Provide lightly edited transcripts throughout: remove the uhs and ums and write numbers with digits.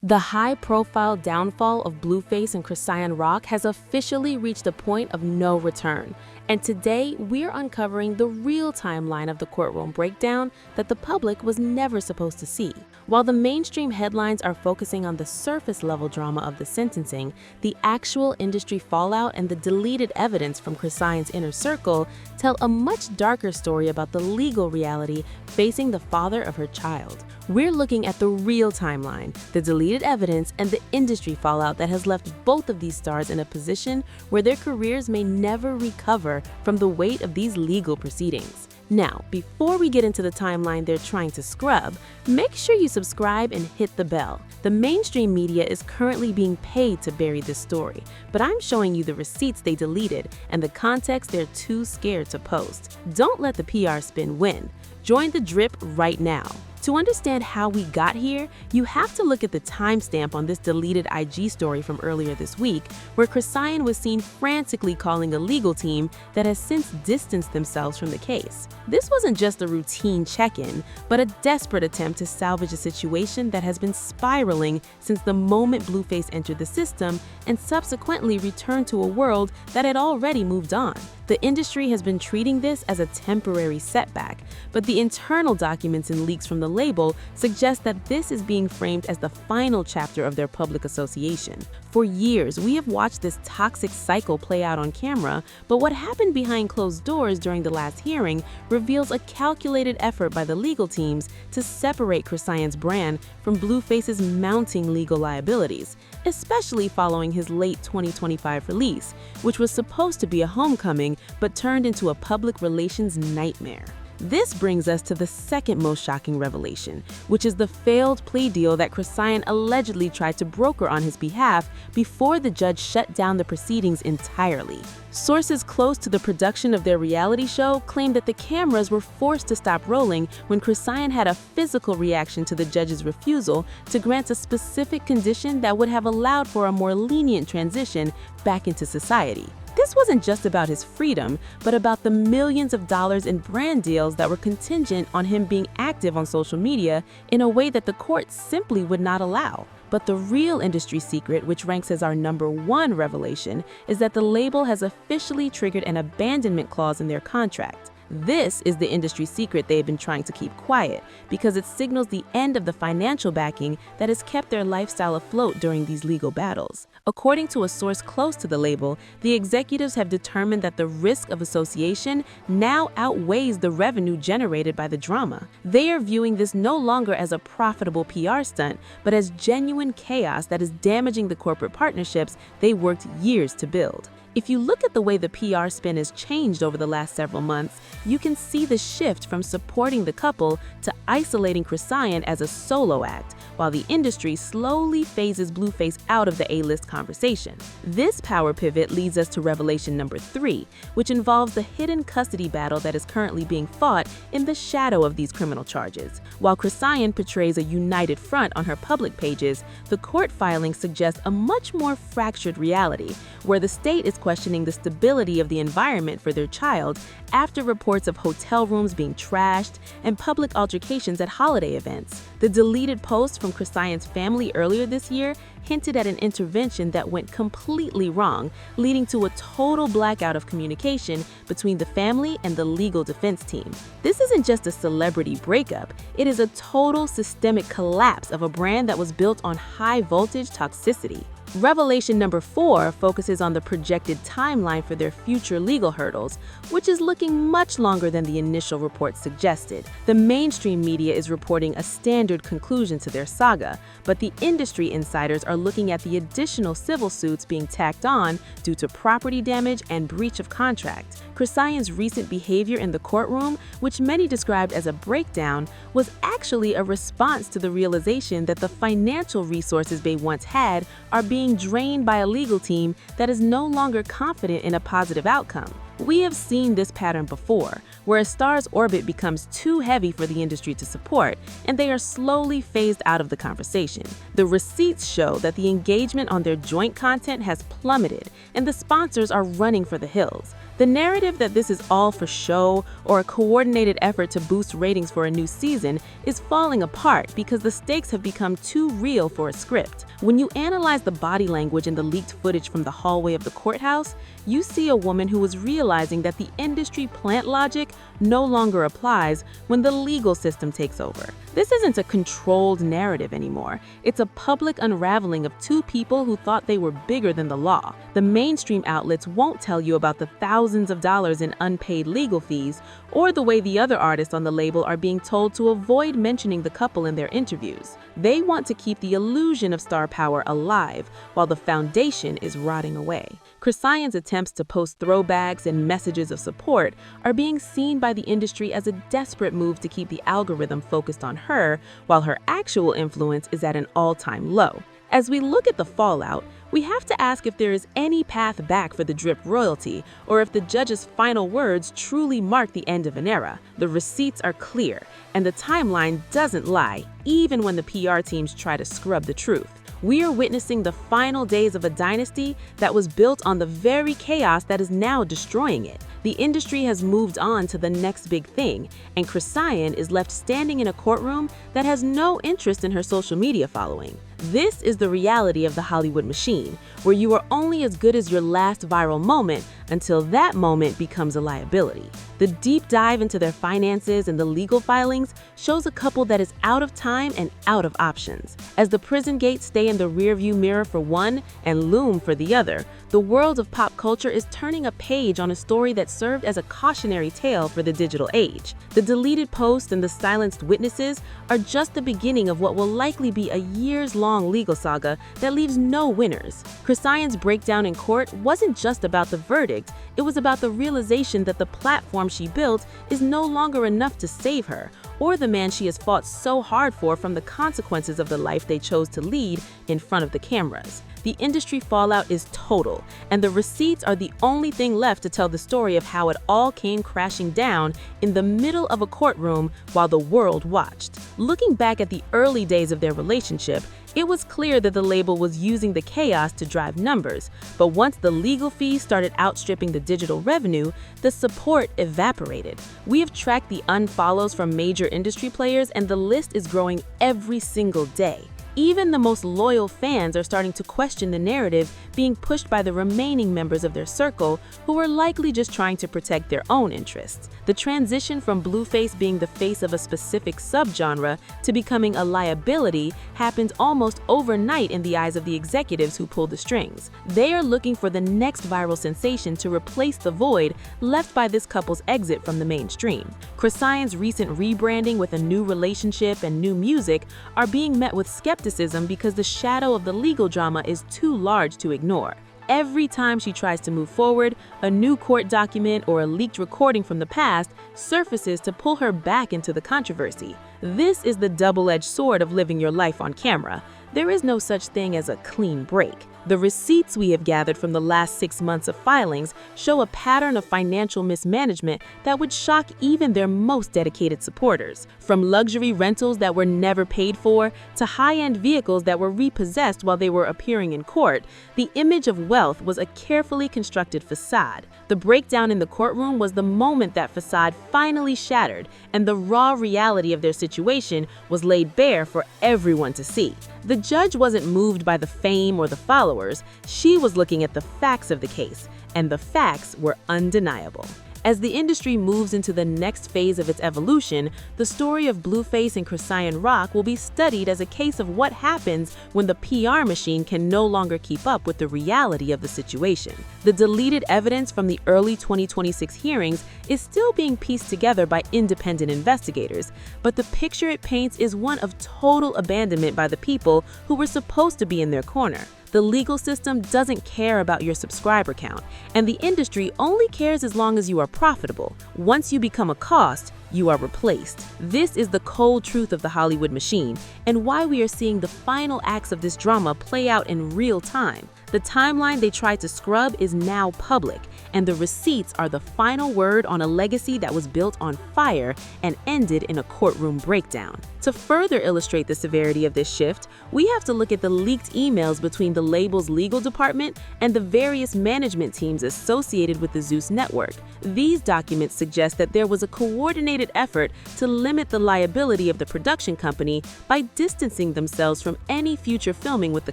The high-profile downfall of Blueface and Chrisean Rock has officially reached a point of no return, and today we're uncovering the real timeline of the courtroom breakdown that the public was never supposed to see. While the mainstream headlines are focusing on the surface-level drama of the sentencing, the actual industry fallout and the deleted evidence from Chrisean's inner circle tell a much darker story about the legal reality facing the father of her child. We're looking at the real timeline, the deleted evidence, and the industry fallout that has left both of these stars in a position where their careers may never recover from the weight of these legal proceedings. Now, before we get into the timeline they're trying to scrub, make sure you subscribe and hit the bell. The mainstream media is currently being paid to bury this story, but I'm showing you the receipts they deleted and the context they're too scared to post. Don't let the PR spin win. Join the drip right now. To understand how we got here, you have to look at the timestamp on this deleted IG story from earlier this week, where Chrisean was seen frantically calling a legal team that has since distanced themselves from the case. This wasn't just a routine check-in, but a desperate attempt to salvage a situation that has been spiraling since the moment Blueface entered the system and subsequently returned to a world that had already moved on. The industry has been treating this as a temporary setback, but the internal documents and leaks from the label suggest that this is being framed as the final chapter of their public association. For years, we have watched this toxic cycle play out on camera, but what happened behind closed doors during the last hearing reveals a calculated effort by the legal teams to separate Chrisean's brand from Blueface's mounting legal liabilities, especially following his late 2025 release, which was supposed to be a homecoming but turned into a public relations nightmare. This brings us to the second most shocking revelation, which is the failed plea deal that Chrisean allegedly tried to broker on his behalf before the judge shut down the proceedings entirely. Sources close to the production of their reality show claim that the cameras were forced to stop rolling when Chrisean had a physical reaction to the judge's refusal to grant a specific condition that would have allowed for a more lenient transition back into society. This wasn't just about his freedom, but about the millions of dollars in brand deals that were contingent on him being active on social media in a way that the court simply would not allow. But the real industry secret, which ranks as our #1 revelation, is that the label has officially triggered an abandonment clause in their contract. This is the industry secret they've been trying to keep quiet because it signals the end of the financial backing that has kept their lifestyle afloat during these legal battles. According to a source close to the label, the executives have determined that the risk of association now outweighs the revenue generated by the drama. They are viewing this no longer as a profitable PR stunt, but as genuine chaos that is damaging the corporate partnerships they worked years to build. If you look at the way the PR spin has changed over the last several months, you can see the shift from supporting the couple to isolating Chrisean as a solo act, while the industry slowly phases Blueface out of the A-list conversation. This power pivot leads us to revelation #3, which involves the hidden custody battle that is currently being fought in the shadow of these criminal charges. While Chrisean portrays a united front on her public pages, the court filings suggest a much more fractured reality, where the state is questioning the stability of the environment for their child after reports of hotel rooms being trashed and public altercations at holiday events. The deleted post from Chrisean's family earlier this year hinted at an intervention that went completely wrong, leading to a total blackout of communication between the family and the legal defense team. This isn't just a celebrity breakup, it is a total systemic collapse of a brand that was built on high-voltage toxicity. Revelation #4 focuses on the projected timeline for their future legal hurdles, which is looking much longer than the initial reports suggested. The mainstream media is reporting a standard conclusion to their saga, but the industry insiders are looking at the additional civil suits being tacked on due to property damage and breach of contract. Chrisean's recent behavior in the courtroom, which many described as a breakdown, was actually a response to the realization that the financial resources they once had are being drained by a legal team that is no longer confident in a positive outcome. We have seen this pattern before, where a star's orbit becomes too heavy for the industry to support, and they are slowly phased out of the conversation. The receipts show that the engagement on their joint content has plummeted, and the sponsors are running for the hills. The narrative that this is all for show or a coordinated effort to boost ratings for a new season is falling apart because the stakes have become too real for a script. When you analyze the body language in the leaked footage from the hallway of the courthouse, you see a woman who is realizing that the industry plant logic no longer applies when the legal system takes over. This isn't a controlled narrative anymore. It's a public unraveling of two people who thought they were bigger than the law. The mainstream outlets won't tell you about the thousands of dollars in unpaid legal fees or the way the other artists on the label are being told to avoid mentioning the couple in their interviews. They want to keep the illusion of star power alive while the foundation is rotting away. Chrisean's attempts to post throwbacks and messages of support are being seen by the industry as a desperate move to keep the algorithm focused on her, while her actual influence is at an all-time low. As we look at the fallout, we have to ask if there is any path back for the drip royalty, or if the judge's final words truly mark the end of an era. The receipts are clear, and the timeline doesn't lie, even when the PR teams try to scrub the truth. We are witnessing the final days of a dynasty that was built on the very chaos that is now destroying it. The industry has moved on to the next big thing, and Chrisean is left standing in a courtroom that has no interest in her social media following. This is the reality of the Hollywood machine, where you are only as good as your last viral moment until that moment becomes a liability. The deep dive into their finances and the legal filings shows a couple that is out of time and out of options. As the prison gates stay in the rearview mirror for one and loom for the other, the world of pop culture is turning a page on a story that served as a cautionary tale for the digital age. The deleted posts and the silenced witnesses are just the beginning of what will likely be a years-long legal saga that leaves no winners. Chrisean's breakdown in court wasn't just about the verdict, it was about the realization that the platform she built is no longer enough to save her, or the man she has fought so hard for from the consequences of the life they chose to lead in front of the cameras. The industry fallout is total, and the receipts are the only thing left to tell the story of how it all came crashing down in the middle of a courtroom while the world watched. Looking back at the early days of their relationship, it was clear that the label was using the chaos to drive numbers, but once the legal fees started outstripping the digital revenue, the support evaporated. We have tracked the unfollows from major industry players, and the list is growing every single day. Even the most loyal fans are starting to question the narrative being pushed by the remaining members of their circle, who are likely just trying to protect their own interests. The transition from Blueface being the face of a specific subgenre to becoming a liability happened almost overnight in the eyes of the executives who pulled the strings. They are looking for the next viral sensation to replace the void left by this couple's exit from the mainstream. Chrisean's recent rebranding with a new relationship and new music are being met with skepticism because the shadow of the legal drama is too large to ignore. Every time she tries to move forward, a new court document or a leaked recording from the past surfaces to pull her back into the controversy. This is the double-edged sword of living your life on camera. There is no such thing as a clean break. The receipts we have gathered from the last 6 months of filings show a pattern of financial mismanagement that would shock even their most dedicated supporters. From luxury rentals that were never paid for to high-end vehicles that were repossessed while they were appearing in court, the image of wealth was a carefully constructed facade. The breakdown in the courtroom was the moment that facade finally shattered, and the raw reality of their situation was laid bare for everyone to see. The judge wasn't moved by the fame or the followers. She was looking at the facts of the case, and the facts were undeniable. As the industry moves into the next phase of its evolution, the story of Blueface and Chrisean Rock will be studied as a case of what happens when the PR machine can no longer keep up with the reality of the situation. The deleted evidence from the early 2026 hearings is still being pieced together by independent investigators, but the picture it paints is one of total abandonment by the people who were supposed to be in their corner. The legal system doesn't care about your subscriber count, and the industry only cares as long as you are profitable. Once you become a cost, you are replaced. This is the cold truth of the Hollywood machine, and why we are seeing the final acts of this drama play out in real time. The timeline they tried to scrub is now public, and the receipts are the final word on a legacy that was built on fire and ended in a courtroom breakdown. To further illustrate the severity of this shift, we have to look at the leaked emails between the label's legal department and the various management teams associated with the Zeus network. These documents suggest that there was a coordinated effort to limit the liability of the production company by distancing themselves from any future filming with the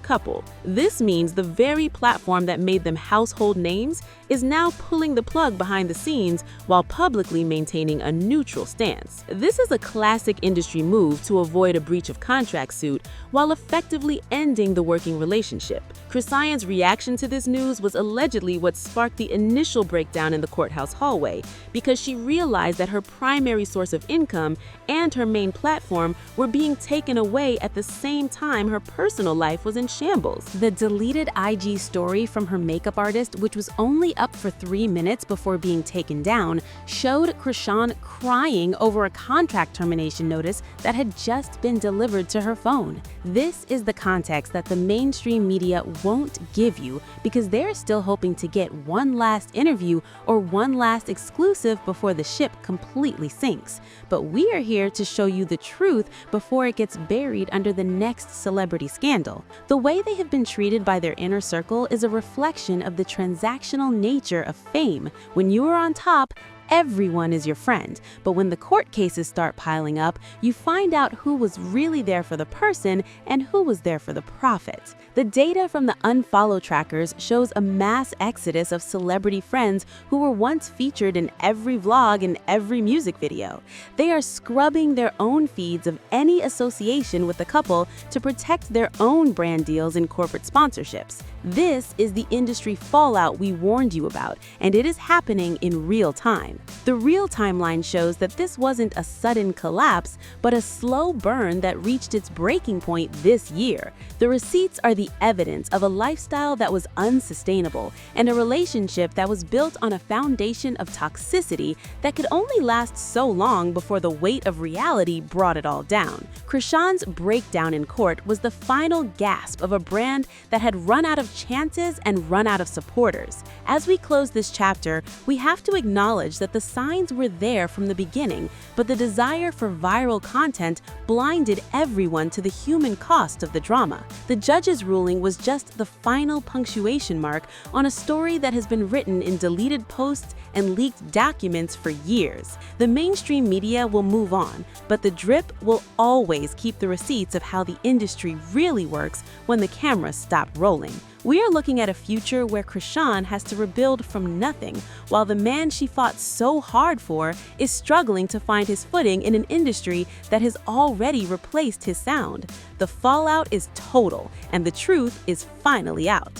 couple. This means the very platform that made them household names is now pulling the plug behind the scenes while publicly maintaining a neutral stance. This is a classic industry move to avoid a breach of contract suit while effectively ending the working relationship. Chrisean's reaction to this news was allegedly what sparked the initial breakdown in the courthouse hallway, because she realized that her primary source of income and her main platform were being taken away at the same time her personal life was in shambles. The deleted IG story from her makeup artist, which was only up for 3 minutes before being taken down, showed Chrisean crying over a contract termination notice that had just been delivered to her phone. This is the context that the mainstream media won't give you, because they're still hoping to get one last interview or one last exclusive before the ship completely sinks. But we are here to show you the truth before it gets buried under the next celebrity scandal. The way they have been treated by their inner circle is a reflection of the transactional nature of fame. When you are on top, everyone is your friend, but when the court cases start piling up, you find out who was really there for the person and who was there for the profit. The data from the unfollow trackers shows a mass exodus of celebrity friends who were once featured in every vlog and every music video. They are scrubbing their own feeds of any association with the couple to protect their own brand deals and corporate sponsorships. This is the industry fallout we warned you about, and it is happening in real time. The real timeline shows that this wasn't a sudden collapse, but a slow burn that reached its breaking point this year. The receipts are the evidence of a lifestyle that was unsustainable and a relationship that was built on a foundation of toxicity that could only last so long before the weight of reality brought it all down. Chrisean's breakdown in court was the final gasp of a brand that had run out of chances and run out of supporters. As we close this chapter, we have to acknowledge that the signs were there from the beginning, but the desire for viral content blinded everyone to the human cost of the drama. The judge's ruling was just the final punctuation mark on a story that has been written in deleted posts and leaked documents for years. The mainstream media will move on, but the drip will always keep the receipts of how the industry really works when the cameras stop rolling. We are looking at a future where Chrisean has to rebuild from nothing, while the man she fought so hard for is struggling to find his footing in an industry that has already replaced his sound. The fallout is total, and the truth is finally out.